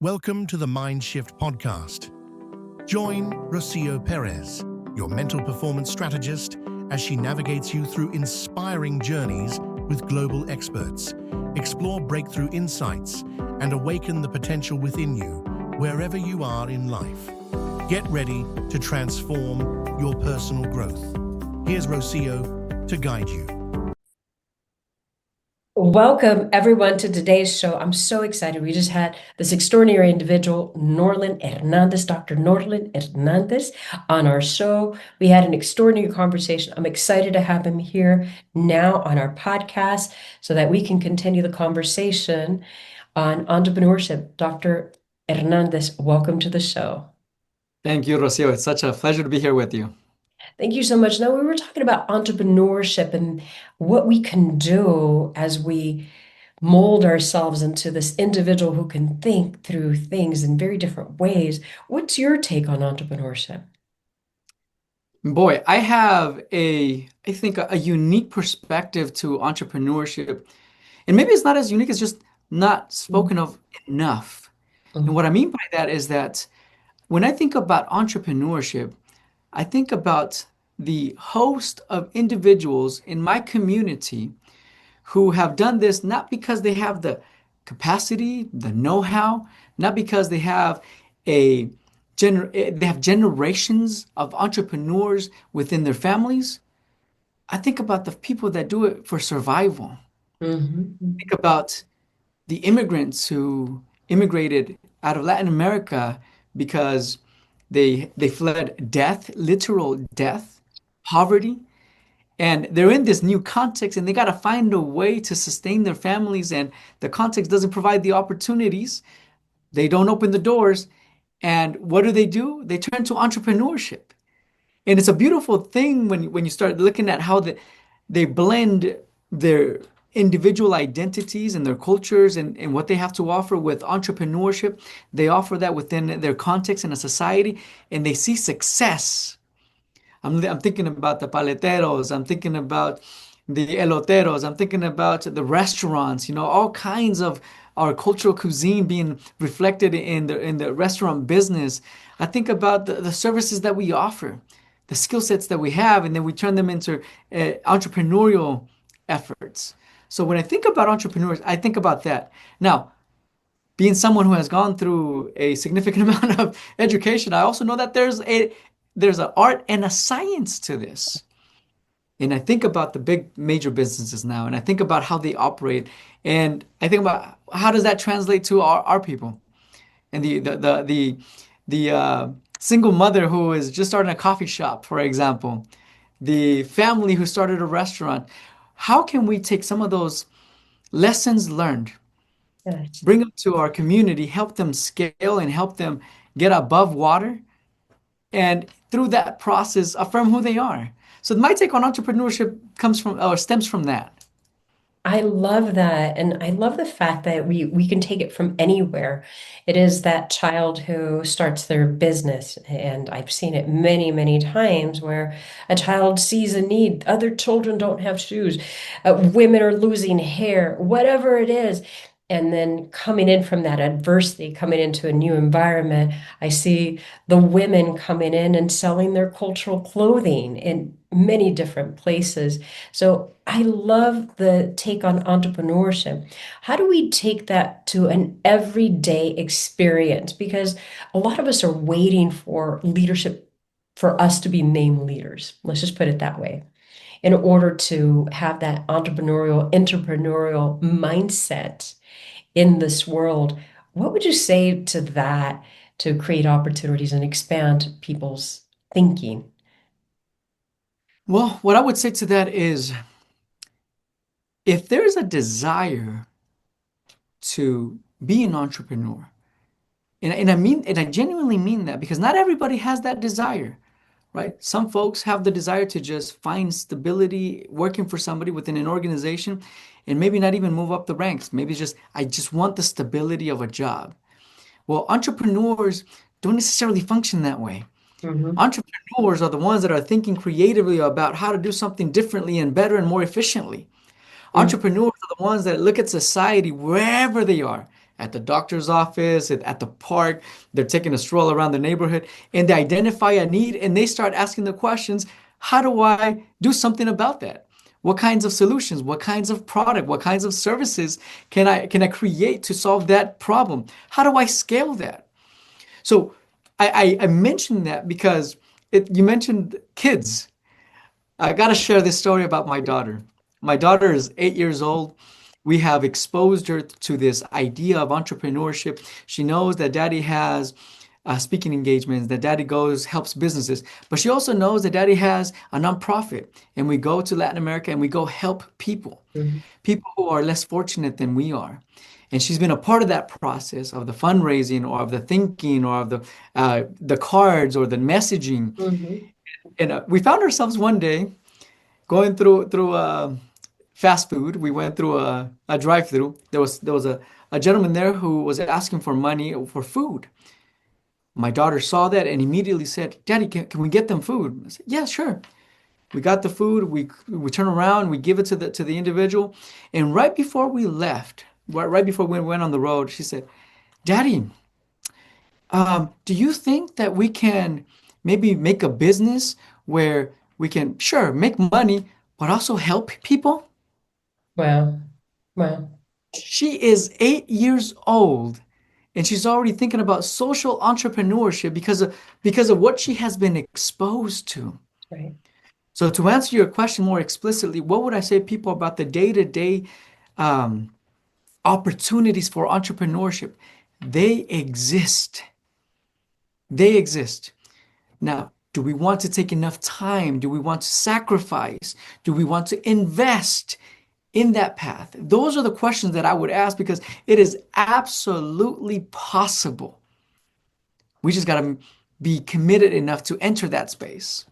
Welcome to the Mind Shift podcast. Join Rocio Perez, your mental performance strategist, as she navigates you through inspiring journeys with global experts. Explore breakthrough insights and awaken the potential within you wherever you are in life. Get ready to transform your personal growth. Here's Rocio to guide you. Welcome, everyone, to today's show. I'm so excited. We just had this extraordinary individual, Norlan Hernández, Dr. Norlan Hernández, on our show. We had an extraordinary conversation. I'm excited to have him here now on our podcast so that we can continue the conversation on entrepreneurship. Dr. Hernández, welcome to the show. Thank you, Rocio. It's such a pleasure to be here with you. Thank you so much. Now, we were talking about entrepreneurship and what we can do as we mold ourselves into this individual who can think through things in very different ways. What's your take on entrepreneurship? Boy, I have I think a unique perspective to entrepreneurship. And maybe it's not as unique, it's just not spoken of enough. And what I mean by that is that when I think about entrepreneurship, I think about the host of individuals in my community who have done this not because they have the capacity, the know-how, not because they have generations of entrepreneurs within their families. I think about the people that do it for survival. Think about the immigrants who immigrated out of Latin America because they fled death, literal death, poverty, and they're in this new context and they got to find a way to sustain their families, and the context doesn't provide the opportunities. They don't open the doors. And what do? They turn to entrepreneurship. And it's a beautiful thing when you start looking at how they blend their individual identities and their cultures and what they have to offer with entrepreneurship. They offer that within their context in a society, and they see success. I'm thinking about the paleteros. I'm thinking about the eloteros. I'm thinking about the restaurants, all kinds of our cultural cuisine being reflected in the restaurant business. I think about the services that we offer, the skill sets that we have, and then we turn them into entrepreneurial efforts. So when I think about entrepreneurs, I think about that. Now, being someone who has gone through a significant amount of education, I also know that there's an art and a science to this. And I think about the big major businesses now, and I think about how they operate, and I think about how does that translate to our people, and the single mother who is just starting a coffee shop, for example, the family who started a restaurant. How can we take some of those lessons learned, bring them to our community, help them scale and help them get above water, and through that process affirm who they are? So my take on entrepreneurship stems from that. I love that. And I love the fact that we can take it from anywhere. It is that child who starts their business. And I've seen it many, many times where a child sees a need. Other children don't have shoes. Women are losing hair, whatever it is. And then coming in from that adversity, coming into a new environment, I see the women coming in and selling their cultural clothing in many different places. So I love the take on entrepreneurship. How do we take that to an everyday experience? Because a lot of us are waiting for leadership, for us to be named leaders. Let's just put it that way. In order to have that entrepreneurial mindset in this world, what would you say to that to create opportunities and expand people's thinking? Well, what I would say to that is, if there's a desire to be an entrepreneur, and I genuinely mean that, because not everybody has that desire, right? Some folks have the desire to just find stability working for somebody within an organization and maybe not even move up the ranks. Maybe it's just, I just want the stability of a job. Well, entrepreneurs don't necessarily function that way. Entrepreneurs are the ones that are thinking creatively about how to do something differently and better and more efficiently. Entrepreneurs are the ones that look at society wherever they are at the doctor's office, at the park. They're taking a stroll around the neighborhood and they identify a need and they start asking the questions, how do I do something about that? What kinds of solutions, what kinds of product, what kinds of services can I create to solve that problem? How do I scale that? So I mentioned that because you mentioned kids. I got to share this story about my daughter. My daughter is 8 years old. We have exposed her to this idea of entrepreneurship. She knows that daddy has speaking engagements, that daddy goes, helps businesses, but she also knows that daddy has a nonprofit. And we go to Latin America and we go help people, Mhm. people who are less fortunate than we are. And she's been a part of that process of the fundraising or of the thinking or of the cards or the messaging. Mhm. And we found ourselves one day going through fast food. We went through a drive-through. There was a gentleman there who was asking for money for food. My daughter saw that and immediately said, "Daddy, can we get them food?" I said, "Yeah, sure." We got the food. We turn around. We give it to the individual. And right before we left, right before we went on the road, she said, "Daddy, do you think that we can maybe make a business where we can, sure, make money, but also help people?" Wow. Wow. She is 8 years old and she's already thinking about social entrepreneurship because of what she has been exposed to. Right. So to answer your question more explicitly, what would I say to people about the day-to-day um, opportunities for entrepreneurship? They exist. They exist. Now, do we want to take enough time? Do we want to sacrifice? Do we want to invest in that path? Those are the questions that I would ask because it is absolutely possible. We just got to be committed enough to enter that space.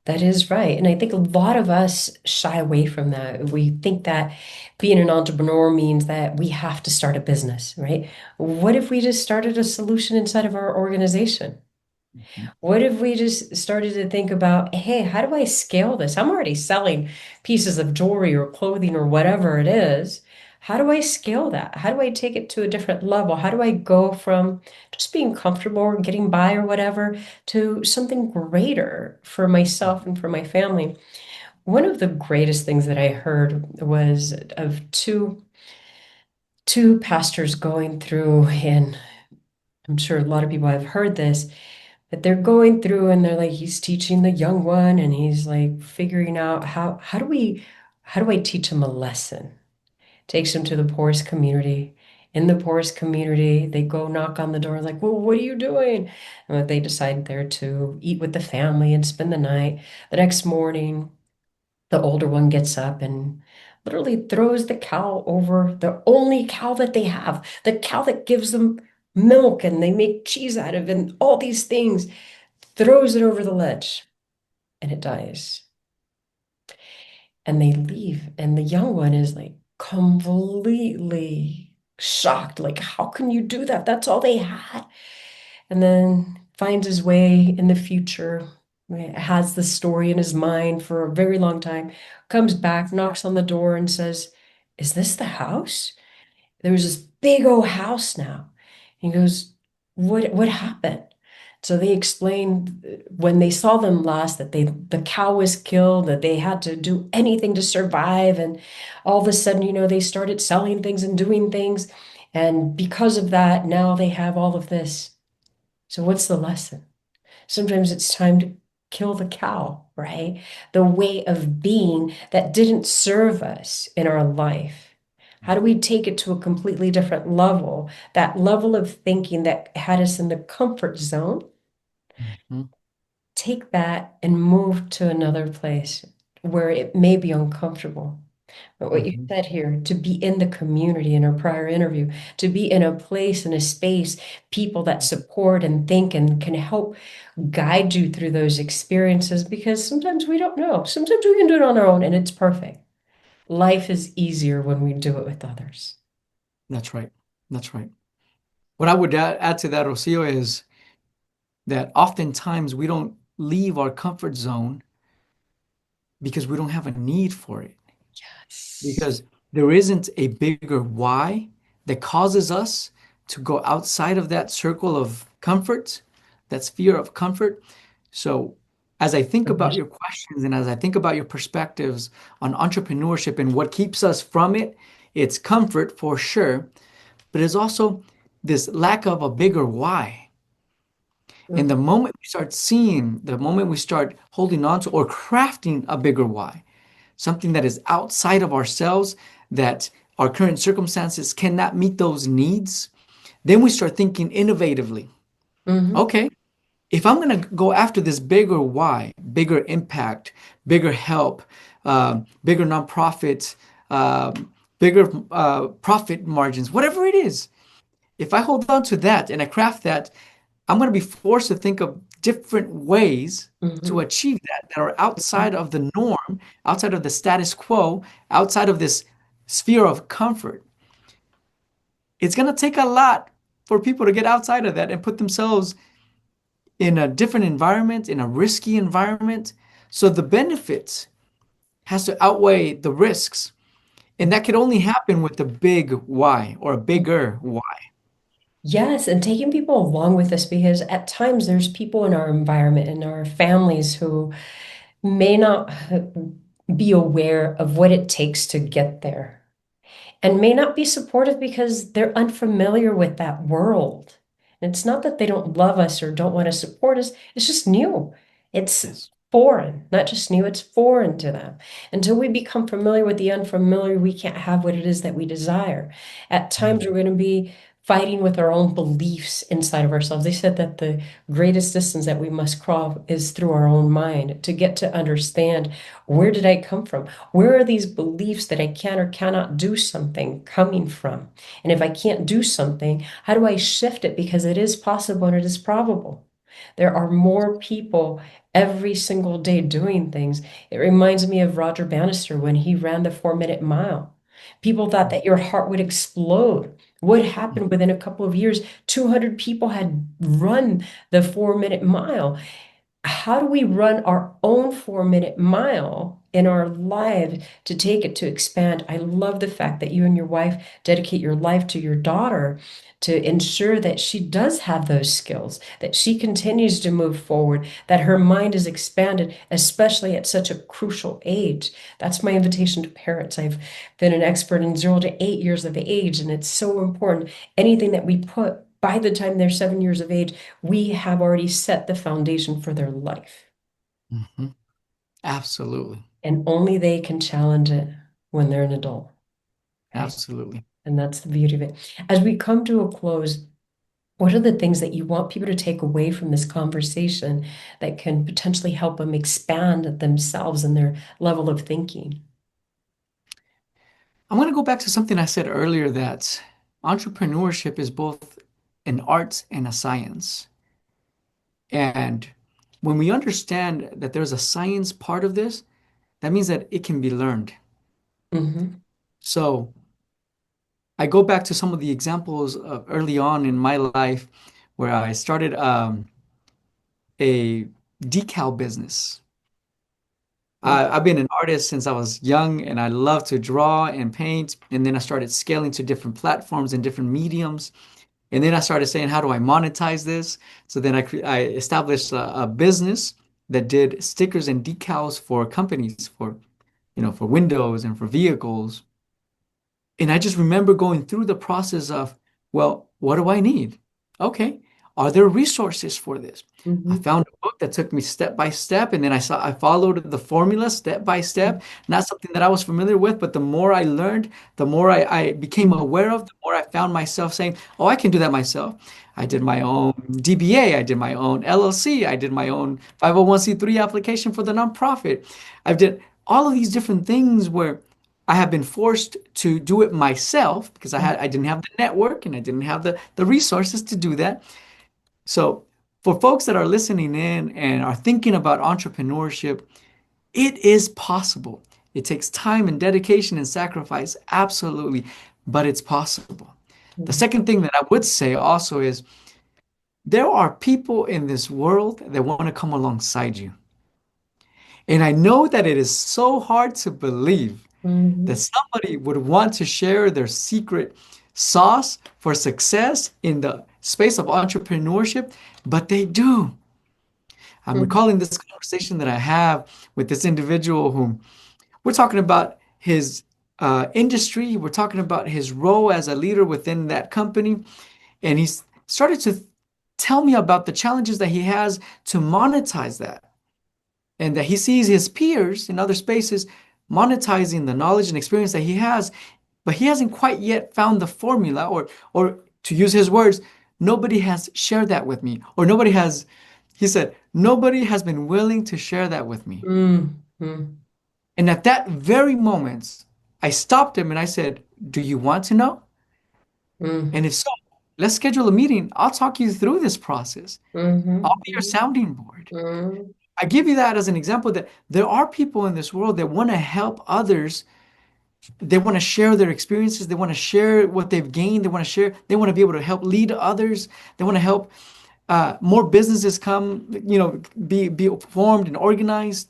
That is right. And I think a lot of us shy away from that. We think that being an entrepreneur means that we have to start a business, right? What if we just started a solution inside of our organization? Mhm. What if we just started to think about, hey, how do I scale this? I'm already selling pieces of jewelry or clothing or whatever it is. How do I scale that? How do I take it to a different level? How do I go from just being comfortable or getting by or whatever to something greater for myself and for my family? One of the greatest things that I heard was of two pastors going through, and I'm sure a lot of people have heard this, that they're going through and they're like, he's teaching the young one and he's like figuring out how do I teach him a lesson? Takes him to the poorest community. In the poorest community, they go knock on the door, like, well, what are you doing? And they decide there to eat with the family and spend the night. The next morning, the older one gets up and literally throws the cow over the only cow that they have, the cow that gives them milk and they make cheese out of and all these things, throws it over the ledge and it dies. And they leave. And the young one is like completely shocked. Like, how can you do that? That's all they had. And then finds his way in the future, has the story in his mind for a very long time, comes back, knocks on the door, and says, is this the house? There was this big old house now. He goes, what happened? So they explained when they saw them last that the cow was killed, that they had to do anything to survive. And all of a sudden, they started selling things and doing things. And because of that, now they have all of this. So what's the lesson? Sometimes it's time to kill the cow, right? The way of being that didn't serve us in our life. How do we take it to a completely different level? That level of thinking that had us in the comfort zone, Mhm. take that and move to another place where it may be uncomfortable. But what you Mhm. said here, to be in the community in our prior interview, to be in a place, in a space, people that support and think and can help guide you through those experiences, because sometimes we don't know. Sometimes we can do it on our own and it's perfect. Life is easier when we do it with others. That's right. That's right. What I would add to that, Rocio, is that oftentimes we don't leave our comfort zone because we don't have a need for it. Yes. Because there isn't a bigger why that causes us to go outside of that circle of comfort, that sphere of comfort. So as I think about your questions and as I think about your perspectives on entrepreneurship and what keeps us from it, it's comfort for sure, but it's also this lack of a bigger why. And the moment we start seeing, the moment we start holding on to or crafting a bigger why, something that is outside of ourselves, that our current circumstances cannot meet those needs, then we start thinking innovatively. Mhm. Okay, if I'm going to go after this bigger why, bigger impact, bigger help, bigger nonprofit, bigger profit margins, whatever it is, if I hold on to that and I craft that, I'm going to be forced to think of different ways to Mhm. achieve that are outside of the norm, outside of the status quo, outside of this sphere of comfort. It's going to take a lot for people to get outside of that and put themselves in a different environment, in a risky environment. So the benefits has to outweigh the risks. And that could only happen with a big why or a bigger why. Yes, and taking people along with us because at times there's people in our environment and our families who may not be aware of what it takes to get there and may not be supportive because they're unfamiliar with that world. And it's not that they don't love us or don't want to support us, it's just new. It's Yes. foreign, not just new, it's foreign to them. Until we become familiar with the unfamiliar, we can't have what it is that we desire. At times, we're going to be fighting with our own beliefs inside of ourselves. They said that the greatest distance that we must cross is through our own mind to get to understand where did I come from? Where are these beliefs that I can or cannot do something coming from? And if I can't do something, how do I shift it? Because it is possible and it is probable. There are more people every single day doing things. It reminds me of Roger Bannister when he ran the 4 minute mile. People thought that your heart would explode. What happened within a couple of years? 200 people had run the 4 minute mile. How do we run our own 4 minute mile in our lives to take it to expand? I love the fact that you and your wife dedicate your life to your daughter to ensure that she does have those skills, that she continues to move forward, that her mind is expanded, especially at such a crucial age. That's my invitation to parents. I've been an expert in 0 to 8 years of age, and it's so important. Anything that we put by the time they're 7 years of age, we have already set the foundation for their life. Mhm. Absolutely. And only they can challenge it when they're an adult, right? Absolutely. And that's the beauty of it. As we come to a close, what are the things that you want people to take away from this conversation that can potentially help them expand themselves and their level of thinking? I'm going to go back to something I said earlier that entrepreneurship is both an art and a science. And when we understand that there's a science part of this, that means that it can be learned. Hmm. So I go back to some of the examples of early on in my life where I started a decal business. I've been an artist since I was young and I love to draw and paint. And then I started scaling to different platforms and different mediums. And then I started saying, how do I monetize this? So then I established a business that did stickers and decals for companies, for for windows and for vehicles. And I just remember going through the process of, well, what do I need? Okay, are there resources for this? I Hmm. found a book that took me step by step, and then I followed the formula step by step. Not something that I was familiar with, but the more I learned, the more I became aware of, the more I found myself saying, "Oh, I can do that myself." I did my own DBA, I did my own LLC, I did my own 501(c)(3) application for the nonprofit. I've did all of these different things where I have been forced to do it myself because I didn't have the network and I didn't have the resources to do that. So for folks that are listening in and are thinking about entrepreneurship, it is possible. It takes time and dedication and sacrifice, absolutely, but it's possible. The second thing that I would say also is there are people in this world that want to come alongside you. And I know that it is so hard to believe that Hmm. somebody would want to share their secret sauce for success in the space of entrepreneurship, but they do. I'm recalling this conversation that I have with this individual whom we're talking about his industry. We're talking about his role as a leader within that company. And he's started to tell me about the challenges that he has to monetize that. And that he sees his peers in other spaces monetizing the knowledge and experience that he has, but he hasn't quite yet found the formula, or to use his words, nobody has shared that with me, or he said, nobody has been willing to share that with me. Mm-hmm. And at that very moment, I stopped him and I said, do you want to know? And if so, let's schedule a meeting. I'll talk you through this process. I'll be your sounding board. I give you that as an example that there are people in this world that want to help others. They want to share their experiences. They want to share what they've gained. They want to be able to help lead others. They want to help more businesses be formed and organized,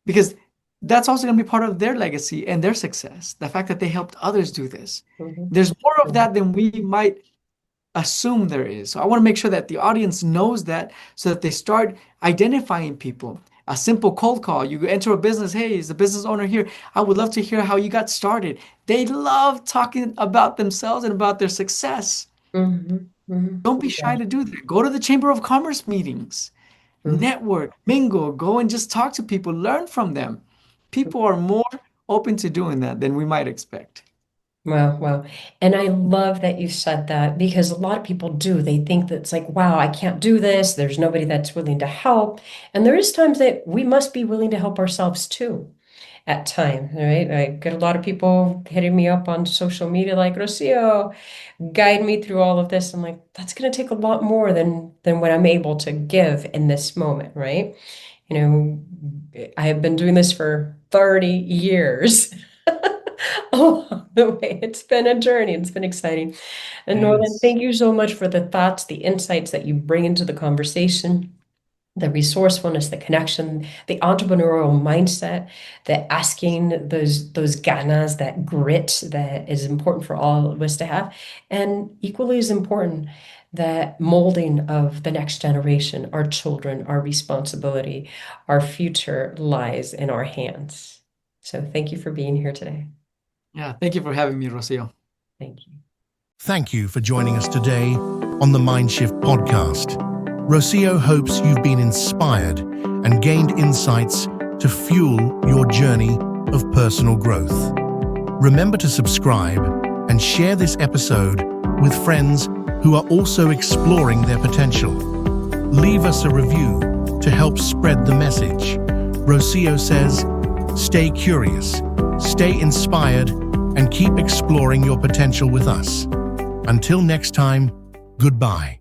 because that's also going to be part of their legacy and their success. The fact that they helped others do this. There's more of that than we might assume there is. So I want to make sure that the audience knows that, so that they start identifying people. A simple cold call. You enter a business. Hey, is the business owner here? I would love to hear how you got started. They love talking about themselves and about their success. Don't be shy to do that. Go to the Chamber of Commerce meetings, network, mingle, go and just talk to people, learn from them. People are more open to doing that than we might expect. Wow. And I love that you said that, because a lot of people do. They think that it's like, wow, I can't do this. There's nobody that's willing to help. And there is times that we must be willing to help ourselves too at times, right? I get a lot of people hitting me up on social media like, Rocio, guide me through all of this. I'm like, that's going to take a lot more than what I'm able to give in this moment, right? I have been doing this for 30 years. Along the way, it's been a journey. It's been exciting. And Norlan, thank you so much for the thoughts, the insights that you bring into the conversation, the resourcefulness, the connection, the entrepreneurial mindset, the asking those ganas, that grit that is important for all of us to have. And equally as important, that molding of the next generation, our children, our responsibility, our future lies in our hands. So thank you for being here today. Yeah, thank you for having me, Rocio. Thank you. Thank you for joining us today on the Mindshift podcast. Rocio hopes you've been inspired and gained insights to fuel your journey of personal growth. Remember to subscribe and share this episode with friends who are also exploring their potential. Leave us a review to help spread the message. Rocio says, stay curious, stay inspired, and keep exploring your potential with us. Until next time, goodbye.